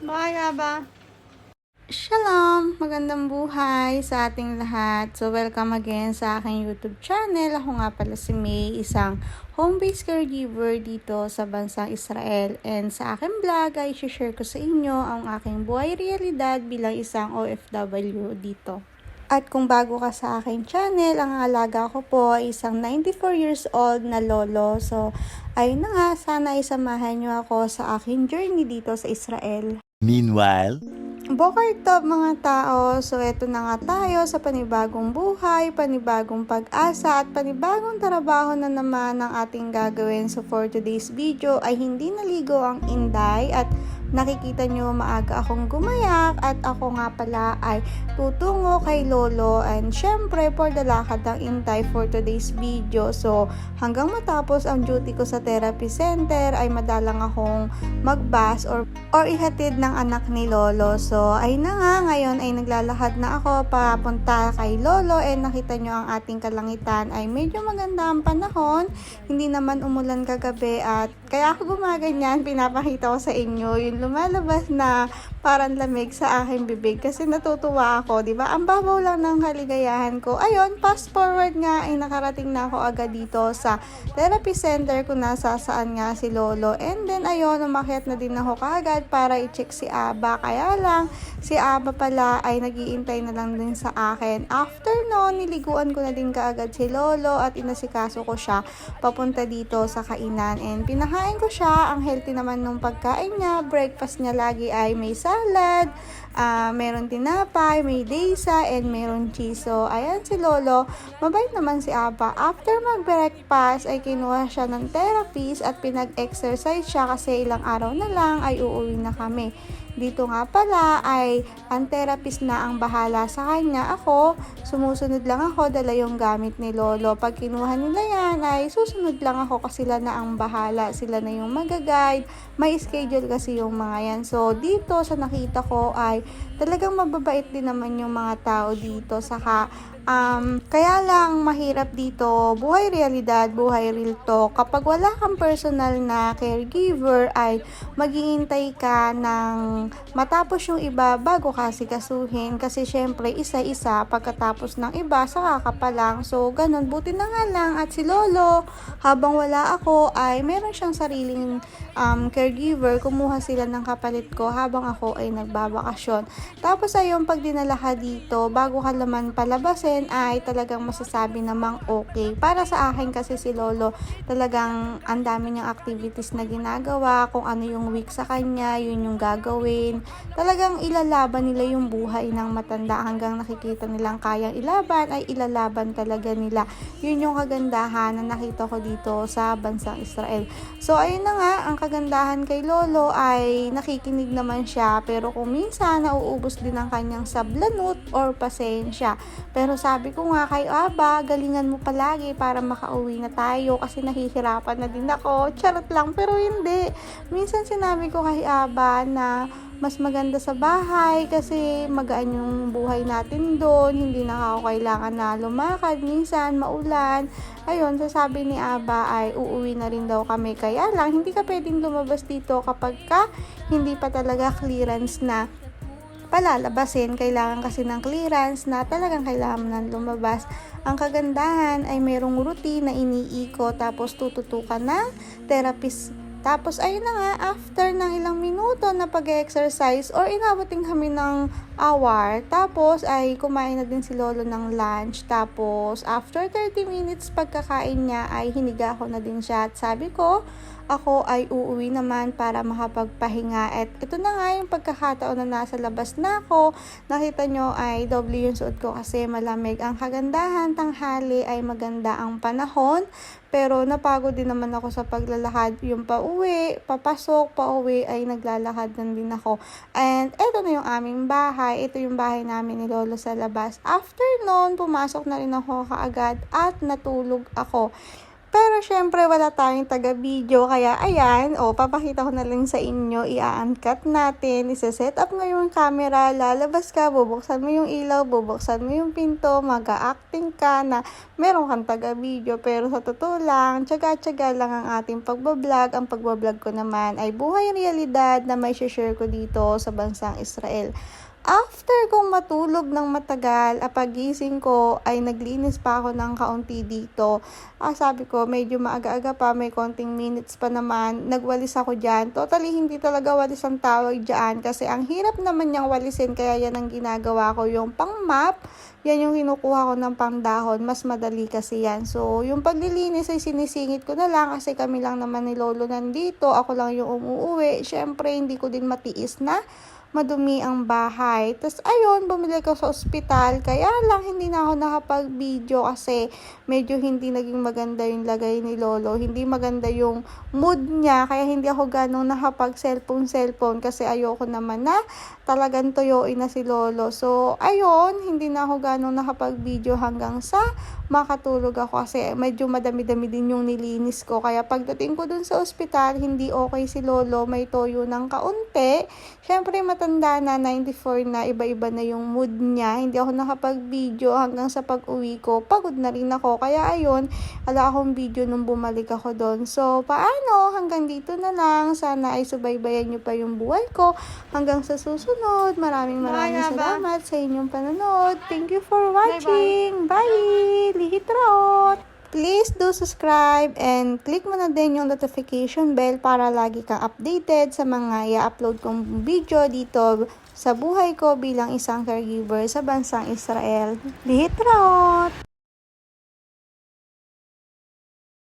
Bye, Aba. Shalom! Magandang buhay sa ating lahat. So, welcome again sa aking YouTube channel. Ako nga pala si May, isang home-based caregiver dito sa bansang Israel. And sa aking vlog ay share ko sa inyo ang aking buhay realidad bilang isang OFW dito. At kung bago ka sa aking channel, ang alaga ko po ay isang 94 years old na lolo. So, ayun na nga, sana isamahan nyo ako sa aking journey dito sa Israel. Meanwhile, Bokar top mga tao, so eto na nga tayo sa panibagong buhay, panibagong pag-asa at panibagong trabaho na naman ang ating gagawin. So for today's video ay hindi naligo ang Inday at nakikita nyo maaga akong gumayak at ako nga pala ay tutungo kay Lolo and syempre for the lakad ng Inday for today's video. So hanggang matapos ang duty ko sa therapy center ay madalang akong magbus or ihatid ng anak ni Lolo. So ay na nga, ngayon ay naglalakad na ako papunta kay Lolo and nakita nyo ang ating kalangitan ay medyo maganda ang panahon. Hindi naman umulan kagabi at kaya ako gumaganyan, pinapakita ko sa inyo yung lumalabas na parang lamig sa aking bibig kasi natutuwa ako, di ba? Ang babaw lang ng kaligayahan ko. Ayun, fast forward nga ay nakarating na ako agad dito sa therapy center kung nasasaan nga si Lolo. And then ayun, umakyat na din ako kaagad para i-check si Aba. Kaya lang, si Aba pala ay nag-iintay na lang din sa akin. After noon, niliguan ko na din kaagad si Lolo at inasikaso ko siya papunta dito sa kainan. And pinakain ko siya. Ang healthy naman nung pagkain niya. Breakfast niya lagi ay may salad, meron tinapay, may desa, and meron cheese. So, ayan si Lolo. Mabait naman si Aba. After mag-breakfast, ay kinuha siya ng therapist at pinag-exercise siya kasi ilang araw na lang ay uuwi na kami. Dito nga pala ay ang therapist na ang bahala sa kanya. Ako, sumusunod lang ako, dala yung gamit ni Lolo. Pag kinuha nila yan ay susunod lang ako kasi sila na ang bahala. Sila na yung mag-guide. May schedule kasi yung mga yan. So, dito sa nakita ko ay talagang mababait din naman yung mga tao dito. Saka, kaya lang mahirap dito, buhay realidad, buhay real talk. Kapag wala kang personal na caregiver ay maghihintay ka ng matapos yung iba bago ka sikasuhin. Kasi syempre isa-isa pagkatapos ng iba saka ka pa lang. So ganun, buti na nga lang at si Lolo habang wala ako ay meron siyang sariling caregiver. Kumuha sila ng kapalit ko habang ako ay nagbabakasyon. Tapos ayun, pag dinala ka dito, bago ka naman palabasin ay talagang masasabi namang okay. Para sa akin kasi si Lolo, talagang ang dami niyang activities na ginagawa, kung ano yung week sa kanya, yun yung gagawin. Talagang ilalaban nila yung buhay ng matanda hanggang nakikita nilang kayang ilaban, ay ilalaban talaga nila. Yun yung kagandahan na nakita ko dito sa bansang Israel. So ayun na nga, ang kagandahan kay Lolo ay nakikinig naman siya, pero kung minsan nauubos din ang kanyang sablanut or pasensya. Pero sabi ko nga kay Aba, galingan mo palagi para makauwi na tayo kasi nahihirapan na din ako. Charot lang, pero hindi. Minsan sinabi ko kay Aba na mas maganda sa bahay kasi magaan yung buhay natin doon. Hindi na ako kailangan na lumakad. Minsan maulan. Ayun, sasabi ni Aba ay uuwi na rin daw kami. Kaya lang, hindi ka pwedeng lumabas dito kapag ka hindi pa talaga clearance na palalabasin. Kailangan kasi ng clearance na talagang kailangan ng lumabas. Ang kagandahan ay mayroong routine na iniiko tapos tututukan ng therapist. Tapos ayun na nga, after ng ilang minuto na pag-exercise or inabutin kami ng hour, tapos ay kumain na din si Lolo ng lunch. Tapos after 30 minutes pagkakain niya ay hiniga ko na din siya at sabi ko, ako ay uuwi naman para makapagpahinga. At ito na nga yung pagkakataon na nasa labas na ako. Nakita nyo ay doble yung suot ko kasi malamig. Ang kagandahan, tanghali ay maganda ang panahon. Pero napagod din naman ako sa paglalakad. Yung pauwi, papasok, pauwi ay naglalakad din ako. And ito na yung aming bahay. Ito yung bahay namin ni Lolo sa labas. After noon, pumasok na rin ako kaagad at natulog ako. Pero syempre wala tayong taga-video, kaya ayan, papakita ko na lang sa inyo, i-uncut natin, isa-set up ngayon yung camera, lalabas ka, bubuksan mo yung ilaw, bubuksan mo yung pinto, mag-a-acting ka na meron kang taga-video, pero sa totoo lang, tsaga-tsaga lang ang ating pagbablog. Ang pagbablog ko naman ay buhay realidad na may share ko dito sa bansang Israel. After kong matulog ng matagal, pagising ko ay naglinis pa ako ng kaunti dito. Sabi ko, medyo maaga-aga pa, may konting minutes pa naman. Nagwalis ako dyan. Totally, hindi talaga walis ang tawag dyan kasi ang hirap naman niyang walisin. Kaya yan ang ginagawa ko. Yung pang-map, yan yung kinukuha ko ng pang-dahon. Mas madali kasi yan. So, yung paglilinis ay sinisingit ko na lang kasi kami lang naman ni Lolo nandito. Ako lang yung umuuwi. Syempre, hindi ko din matiis na madumi ang bahay. Tapos, ayun, bumili ko sa ospital. Kaya lang, hindi na ako nakapag-video kasi medyo hindi naging maganda yung lagay ni Lolo. Hindi maganda yung mood niya. Kaya hindi ako ganong nakapag-cellphone kasi ayoko naman na talagang tuyuin na si Lolo. So, ayun, hindi na ako ganong nakapag-video hanggang sa makatulog ako kasi medyo madami-dami din yung nilinis ko. Kaya pagdating ko dun sa ospital, hindi okay si Lolo. May toyo ng kaunti. Syempre, matanda na, 94 na, iba-iba na yung mood niya. Hindi ako nakapag-video hanggang sa pag-uwi ko. Pagod na rin ako. Kaya ayun, wala akong video nung bumalik ako doon. So, paano? Hanggang dito na lang. Sana ay subaybayan nyo pa yung buhay ko. Hanggang sa susunod. Maraming salamat sa inyong panonood. Thank you for watching. Bye! Lihitrot! Please do subscribe and click mo na din yung notification bell para lagi kang updated sa mga i-upload kong video dito sa buhay ko bilang isang caregiver sa bansang Israel. Lihitrot!